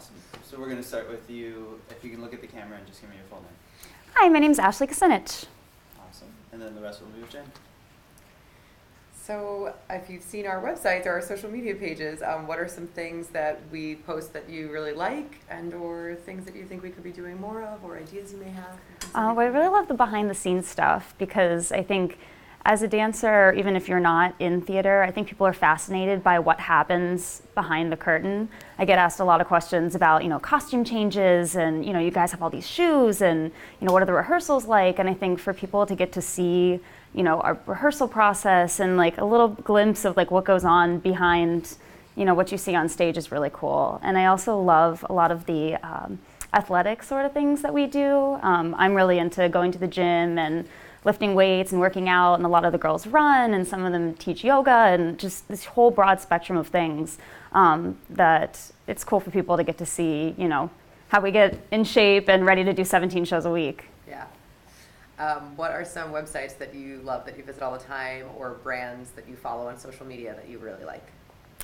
Awesome. So we're going to start with you. If you can look at the camera and just give me your full name. Hi, my name's Ashley Kucinich. Awesome. And then the rest will be with Jen. So if you've seen our websites or our social media pages, what are some things that we post that you really like and or things that you think we could be doing more of or ideas you may have? Well, I really love the behind the scenes stuff because I think as a dancer, even if you're not in theater, I think people are fascinated by what happens behind the curtain. I get asked a lot of questions about, costume changes and, you guys have all these shoes and, what are the rehearsals like? And I think for people to get to see, our rehearsal process and like a little glimpse of like what goes on behind, what you see on stage is really cool. And I also love a lot of the athletic sort of things that we do. I'm really into going to the gym and lifting weights and working out, and a lot of the girls run, and some of them teach yoga, and just this whole broad spectrum of things that it's cool for people to get to see, how we get in shape and ready to do 17 shows a week. Yeah. What are some websites that you love that you visit all the time, or brands that you follow on social media that you really like?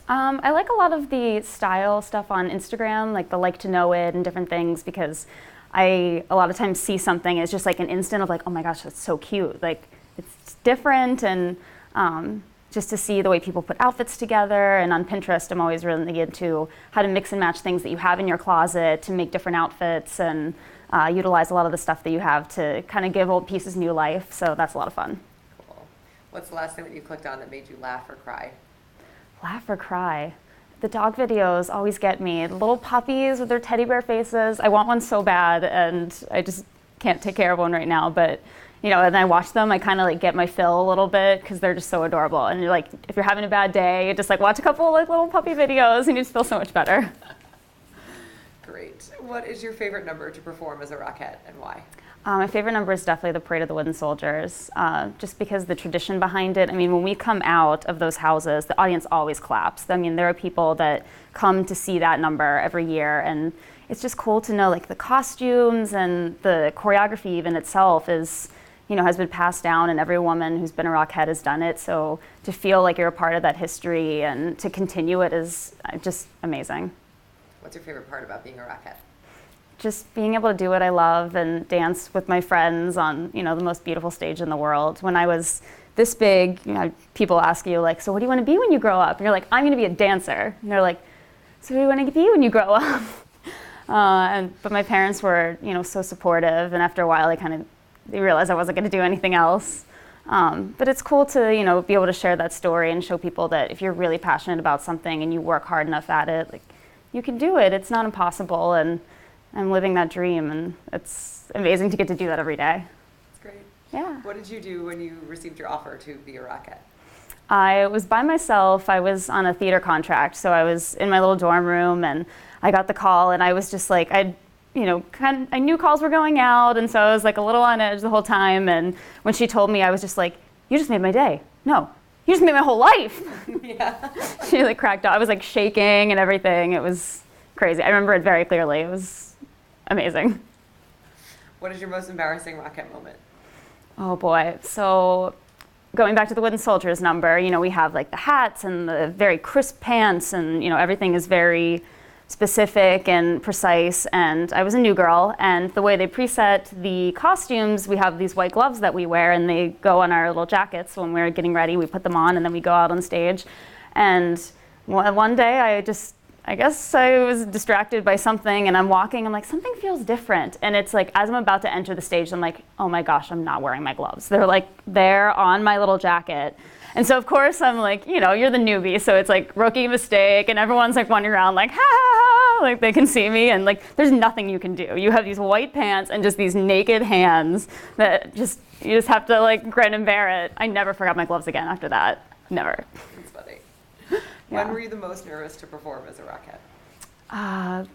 I like a lot of the style stuff on Instagram, like the Like to Know It and different things, because I a lot of times see something, it's just like an instant of like, oh my gosh, that's so cute. Like it's different, and just to see the way people put outfits together. And on Pinterest, I'm always really into how to mix and match things that you have in your closet to make different outfits and utilize a lot of the stuff that you have to kind of give old pieces new life. So that's a lot of fun. Cool. What's the last thing that you clicked on that made you laugh or cry? Laugh or cry? The dog videos always get me. The little puppies with their teddy bear faces. I want one so bad, and I just can't take care of one right now. But, and I watch them, I kind of like get my fill a little bit because they're just so adorable. And you're like, if you're having a bad day, you just like watch a couple like little puppy videos and you just feel so much better. Great. What is your favorite number to perform as a Rockette, and why? My favorite number is definitely the Parade of the Wooden Soldiers, just because the tradition behind it. I mean, when we come out of those houses, the audience always claps. I mean, there are people that come to see that number every year, and it's just cool to know like the costumes and the choreography even itself is, has been passed down, and every woman who's been a Rockette has done it. So to feel like you're a part of that history and to continue it is just amazing. What's your favorite part about being a Rockette? Just being able to do what I love and dance with my friends on, the most beautiful stage in the world. When I was this big, people ask you like, so what do you want to be when you grow up? And you're like, I'm going to be a dancer. And they're like, so what do you want to be when you grow up? But my parents were, so supportive. And after a while, they realized I wasn't going to do anything else. But it's cool to, be able to share that story and show people that if you're really passionate about something and you work hard enough at it, like you can do it. It's not impossible. And I'm living that dream, and it's amazing to get to do that every day. That's great. Yeah. What did you do when you received your offer to be a Rockette? I was by myself. I was on a theater contract, so I was in my little dorm room, and I got the call, and I was just like, I knew calls were going out, and so I was like a little on edge the whole time. And when she told me, I was just like, you just made my day. No, you just made my whole life. Yeah. She like cracked up. I was like shaking and everything. It was crazy. I remember it very clearly. It was amazing. What is your most embarrassing Rockette moment? Oh boy. So going back to the Wooden Soldiers number, we have like the hats and the very crisp pants, and everything is very specific and precise. And I was a new girl, and the way they preset the costumes, we have these white gloves that we wear, and they go on our little jackets when we're getting ready. We put them on, and then we go out on stage. And one day I guess I was distracted by something, and I'm walking, I'm like, something feels different. And it's like, as I'm about to enter the stage, I'm like, oh my gosh, I'm not wearing my gloves. They're like, there on my little jacket. And so of course I'm like, you're the newbie, so it's like rookie mistake, and everyone's like wandering around like, ha ha ha, like they can see me, and like, there's nothing you can do. You have these white pants and just these naked hands that you just have to like grin and bear it. I never forgot my gloves again after that, never. That's funny. Yeah. When were you the most nervous to perform as a Rockette?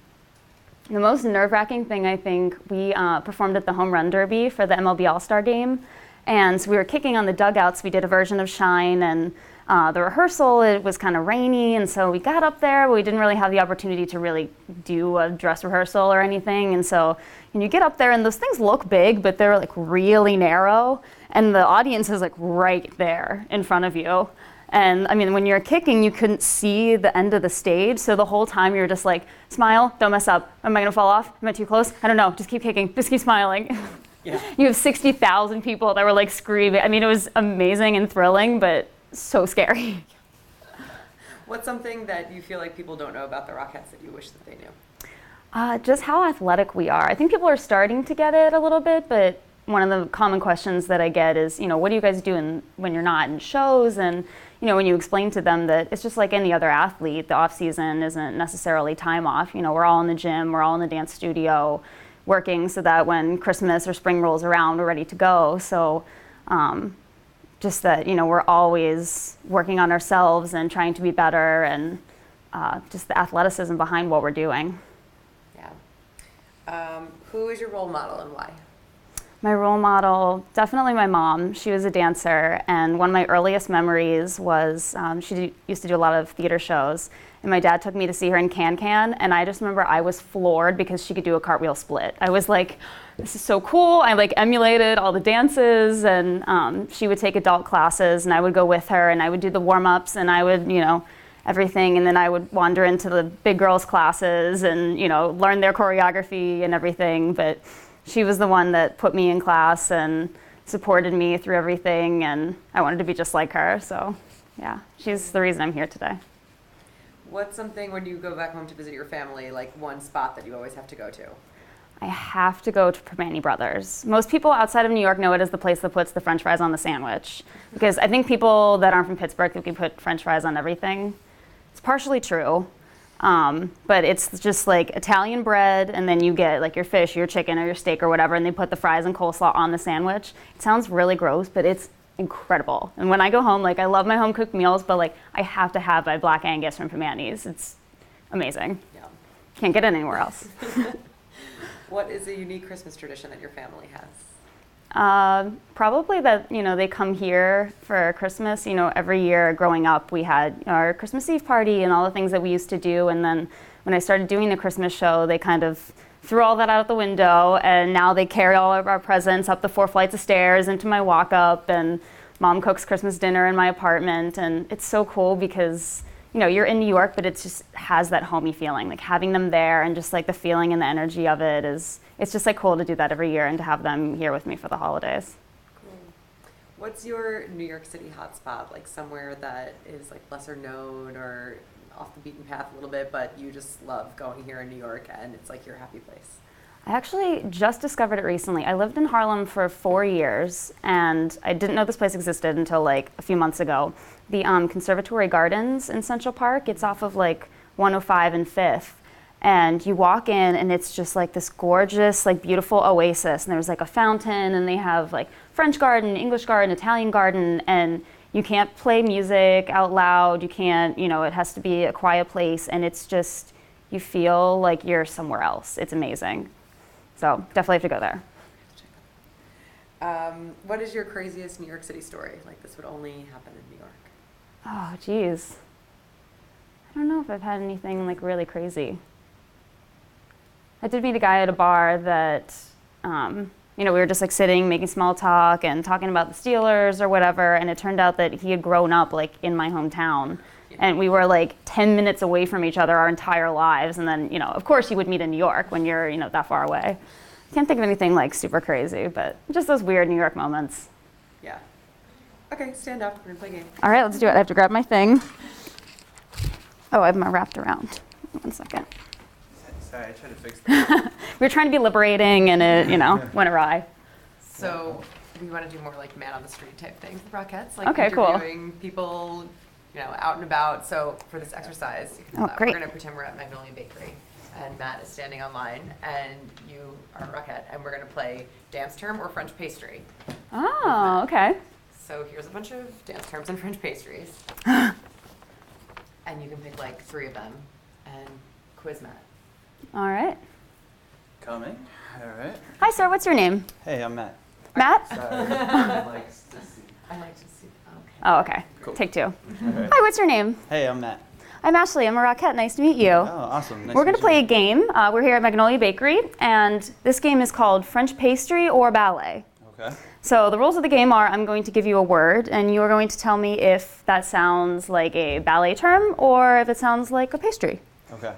The most nerve-wracking thing, I think, we performed at the Home Run Derby for the MLB All-Star Game. And so we were kicking on the dugouts. We did a version of Shine, and the rehearsal, it was kind of rainy. And so we got up there, but we didn't really have the opportunity to really do a dress rehearsal or anything. And so you get up there, and those things look big, but they're like really narrow. And the audience is like right there in front of you. And I mean, when you're kicking, you couldn't see the end of the stage. So the whole time you're just like, smile, don't mess up. Am I gonna fall off? Am I too close? I don't know, just keep kicking, just keep smiling. Yeah. You have 60,000 people that were like screaming. I mean, it was amazing and thrilling, but so scary. What's something that you feel like people don't know about the Rockettes that you wish that they knew? Just how athletic we are. I think people are starting to get it a little bit, but one of the common questions that I get is, what do you guys do when you're not in shows? And, when you explain to them that it's just like any other athlete, the off season isn't necessarily time off. We're all in the gym, we're all in the dance studio working so that when Christmas or spring rolls around, we're ready to go. So just that, we're always working on ourselves and trying to be better, and just the athleticism behind what we're doing. Yeah. Who is your role model and why? My role model, definitely my mom. She was a dancer, and one of my earliest memories was she used to do a lot of theater shows, and my dad took me to see her in Can-Can, and I just remember I was floored because she could do a cartwheel split. I was like, this is so cool. I emulated all the dances, and she would take adult classes, and I would go with her, and I would do the warm-ups, and I would, everything, and then I would wander into the big girls' classes and, learn their choreography and everything, but she was the one that put me in class and supported me through everything, and I wanted to be just like her. So yeah, she's the reason I'm here today. What's something when you go back home to visit your family, like one spot that you always have to go to? I have to go to Primanti Brothers. Most people outside of New York know it as the place that puts the French fries on the sandwich, because I think people that aren't from Pittsburgh think we put French fries on everything. It's partially true. But it's just like Italian bread, and then you get your fish, your chicken, or your steak or whatever, and they put the fries and coleslaw on the sandwich. It sounds really gross, but it's incredible. And when I go home, I love my home cooked meals, but I have to have my Black Angus from Primanti's. It's amazing. Yeah. Can't get it anywhere else. What is a unique Christmas tradition that your family has? Probably that, they come here for Christmas. Every year growing up, we had our Christmas Eve party and all the things that we used to do. And then when I started doing the Christmas show, they kind of threw all that out the window. And now they carry all of our presents up the 4 flights of stairs into my walk-up. And Mom cooks Christmas dinner in my apartment. And it's so cool because, you're in New York, but it just has that homey feeling. Having them there and just the feeling and the energy of it it's just cool to do that every year and to have them here with me for the holidays. Cool. What's your New York City hotspot? Somewhere that is lesser known or off the beaten path a little bit, but you just love going here in New York and it's your happy place? I actually just discovered it recently. I lived in Harlem for 4 years, and I didn't know this place existed until a few months ago. The Conservatory Gardens in Central Park, it's off of 105 and 5th. And you walk in and it's just this gorgeous, beautiful oasis. And there's a fountain, and they have French garden, English garden, Italian garden, and you can't play music out loud. You can't, it has to be a quiet place, and it's just, you feel like you're somewhere else. It's amazing. So definitely have to go there. What is your craziest New York City story? This would only happen in New York. Oh, geez. I don't know if I've had anything really crazy. I did meet a guy at a bar that, we were just sitting, making small talk and talking about the Steelers or whatever, and it turned out that he had grown up in my hometown. Yeah. And we were 10 minutes away from each other our entire lives, and then, of course you would meet in New York when you're, that far away. I can't think of anything super crazy, but just those weird New York moments. Yeah. Okay, stand up, we're gonna play a game. All right, let's do it. I have to grab my thing. Oh, I have my wrapped around. 1 second. Sorry, I tried to fix that. We were trying to be liberating, and it, went awry. So we want to do more man on the street type things with Rockettes, okay, cool. Interviewing people, out and about. So for this exercise, you can do that. Great. We're going to pretend we're at Magnolia Bakery, and Matt is standing online, and you are a Rockette, and we're going to play dance term or French pastry. Oh, okay. So here's a bunch of dance terms and French pastries, and you can pick 3 of them and quiz Matt. All right. Coming. All right. Hi, sir. What's your name? Hey, I'm Matt. Matt? Sorry. I like to see. I like to see. Okay. Oh, okay. Cool. Take 2. Right. Hi, what's your name? Hey, I'm Matt. I'm Ashley. I'm a Rockette. Nice to meet you. Oh, awesome. Nice We're to going to meet play you. a game. We're here at Magnolia Bakery, and this game is called French Pastry or Ballet. Okay. So the rules of the game are I'm going to give you a word, and you're going to tell me if that sounds like a ballet term or if it sounds like a pastry. Okay.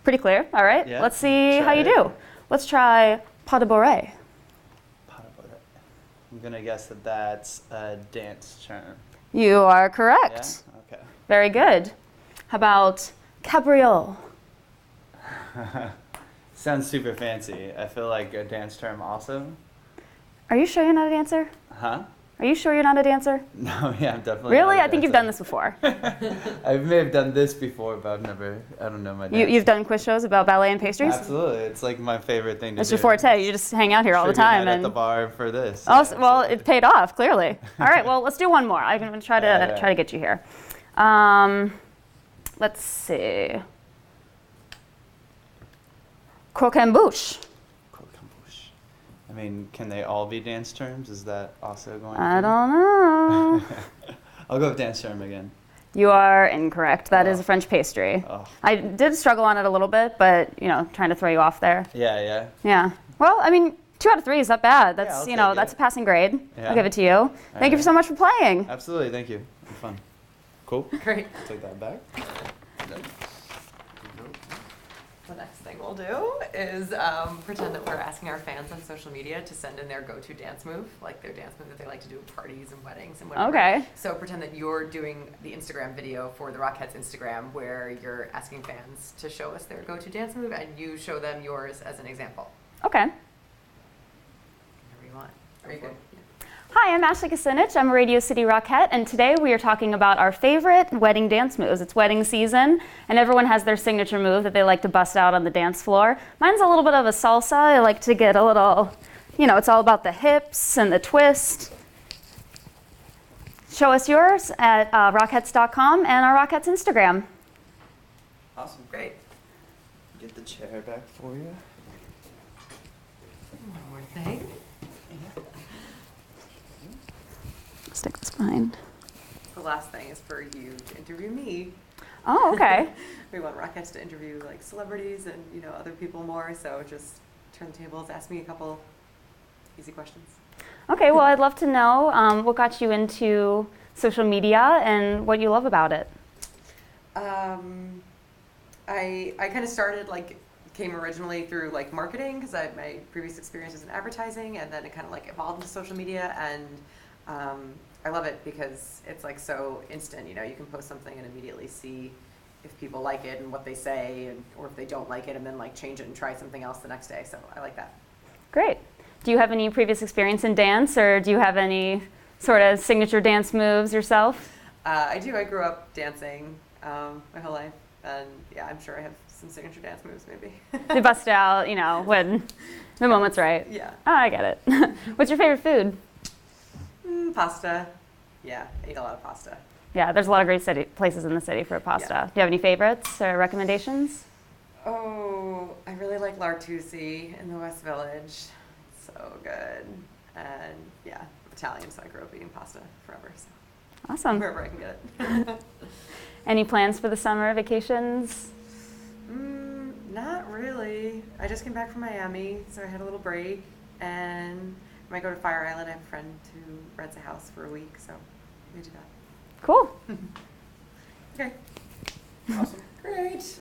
Pretty clear? All right. Yeah. Let's see how Try you it. do. Let's try pas de bourrée. I'm gonna guess that that's a dance term. You are Yeah? correct. Okay. Very good. How about cabriole? Sounds super fancy. I feel like a dance term also. Are you sure you're not a dancer? Huh? Are you sure you're not a dancer? No, yeah, I'm definitely Really? not a I think you've dancer. done this before. I may have done this before, but I don't know my dance. You've done quiz shows about ballet and pastries? Absolutely. It's like my favorite thing to That's do. your forte. You just hang out here all the Trivia time. night And at the bar for this. oh, Yeah, well, absolutely. it paid off, clearly. All right, well, let's do one more. I'm going to try to get you here. Let's see. Croquembouche. Croquembouche. I mean, can they all be dance terms? Is that also going I to? don't know. I'll go with dance term again. You are incorrect. That is Oh. a French pastry. Oh. I did struggle on it a little bit, but, trying to throw you off there. Yeah, yeah. Yeah. Well, I mean, 2 out of 3 is not bad. That's, I'll take that's it. a passing grade. Yeah. I'll give it to you. Thank you right. so much for playing. Absolutely. Thank you. It's fun. Cool. Great. Take that back. The next thing we'll do is pretend that we're asking our fans on social media to send in their go-to dance move, like their dance move that they like to do at parties and weddings and whatever. Okay. So pretend that you're doing the Instagram video for the Rockettes Instagram where you're asking fans to show us their go-to dance move and you show them yours as an example. Okay. Whatever you want. Are you good? Hi, I'm Ashley Kucinich. I'm a Radio City Rockette, and today we are talking about our favorite wedding dance moves. It's wedding season, and everyone has their signature move that they like to bust out on the dance floor. Mine's a little bit of a salsa. I like to get a little, it's all about the hips and the twist. Show us yours at rockettes.com and our Rockettes Instagram. Awesome. Great. Get the chair back for you. One more thing. Stick this behind. The last thing is for you to interview me. Oh, okay. We want Rockettes to interview like celebrities and other people more. So just turn the tables, ask me a couple easy questions. Okay, well, I'd love to know what got you into social media and what you love about it. I kind of started came originally through marketing because my previous experience was in advertising, and then it kind of evolved into social media, and I love it because it's so instant. You can post something and immediately see if people like it and what they say, or if they don't like it, and then change it and try something else the next day. So I like that. Great. Do you have any previous experience in dance, or do you have any sort of signature dance moves yourself? I do. I grew up dancing my whole life, and yeah, I'm sure I have some signature dance moves maybe. You bust out, when the moment's right. Yeah. Oh, I get it. What's your favorite food? Pasta. Yeah, I eat a lot of pasta. Yeah, there's a lot of great places in the city for pasta. Yeah. Do you have any favorites or recommendations? Oh, I really like L'Artusi in the West Village. So good. And yeah, I'm Italian, so I grew up eating pasta forever. So Awesome. wherever I can get it. Any plans for the summer vacations? Not really. I just came back from Miami, so I had a little break. And I might go to Fire Island. I have a friend who rents a house for a week, so we do that. Cool. Okay. Awesome. Great.